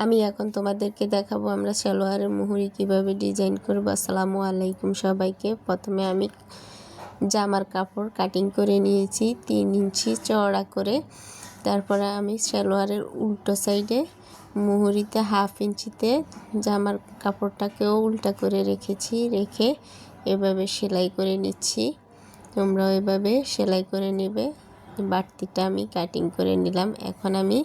আমি এখন তোমাদেরকে দেখাবো আমরা সালোয়ারের মুহুরি কিভাবে ডিজাইন করব। আসসালামু আলাইকুম সবাইকে। প্রথমে আমি জামার কাপড় কাটিং করে নিয়েছি 3 ইঞ্চি চওড়া করে। তারপরে আমি সালোয়ারের উল্টো সাইডে মুহুরিতে 1/2 ইঞ্চিতে জামার কাপড়টাকেও উল্টা করে রেখেছি। রেখে এভাবে সেলাই করে নিচ্ছি। তোমরাও এভাবে সেলাই করে নেবে। বাড়তিটা আমি কাটিং করে নিলাম। এখন আমি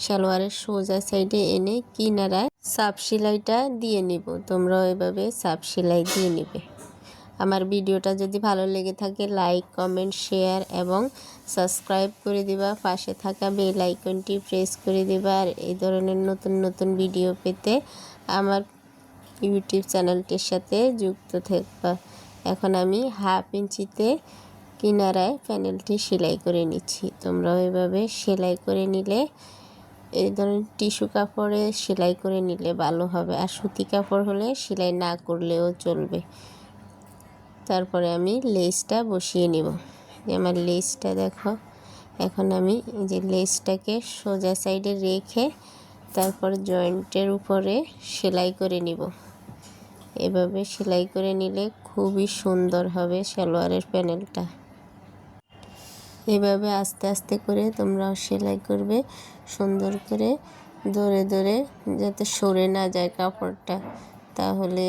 সালোয়ারের সোজা সাইডে এনে কিনারায় সাপ সেলাইটা দিয়ে নিব। তোমরাও এভাবে সাপ সেলাই দিয়ে নেবে। আমার ভিডিওটা যদি ভালো লেগে থাকে লাইক, কমেন্ট, শেয়ার এবং সাবস্ক্রাইব করে দিবা। পাশে থাকা বেল আইকনটি প্রেস করে দিবা। আর এই ধরনের নতুন নতুন ভিডিও পেতে আমার ইউটিউব চ্যানেলটির সাথে যুক্ত থাকবা। এখন আমি 1/2 ইঞ্চিতে কিনারায় প্যানেলটি সেলাই করে নিচ্ছি। তোমরাও এভাবে সেলাই করে নিলে, এই ধরনের টিস্যু কাপড়ে সেলাই করে নিলে ভালো হবে। আর সুতি কাপড় হলে সেলাই না করলেও চলবে। তারপরে আমি লেসটা বসিয়ে নিব। আমার লেসটা দেখো। এখন আমি এই যে লেসটাকে সোজা সাইডে রেখে তারপর জয়েন্টের উপরে সেলাই করে নিব। এভাবে সেলাই করে নিলে খুবই সুন্দর হবে সালোয়ারের প্যানেলটা। এভাবে আস্তে আস্তে করে তোমরাও সেলাই করবে, সুন্দর করে ধরে ধরে, যাতে সরে না যায় কাপড়টা। তাহলে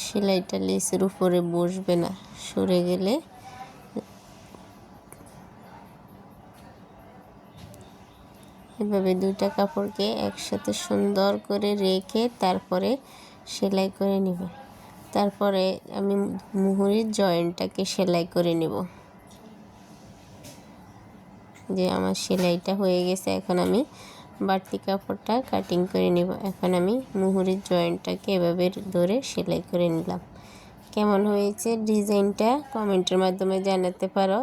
সেলাইটা লেসের উপরে বসবে না, সরে গেলে। এভাবে দুইটা কাপড়কে একসাথে সুন্দর করে রেখে তারপরে সেলাই করে নেবে। তারপরে আমি মুহুরির জয়েন্টটাকে সেলাই করে নেব। যে আমার সেলাইটা হয়ে গেছে, এখন আমি বাড়তি কাপড়টা কাটিং করে নেব। এখন আমি মুহুরির জয়েন্টটাকে এভাবে ধরে সেলাই করে নিলাম। কেমন হয়েছে ডিজাইনটা কমেন্টের মাধ্যমে জানাতে পারো।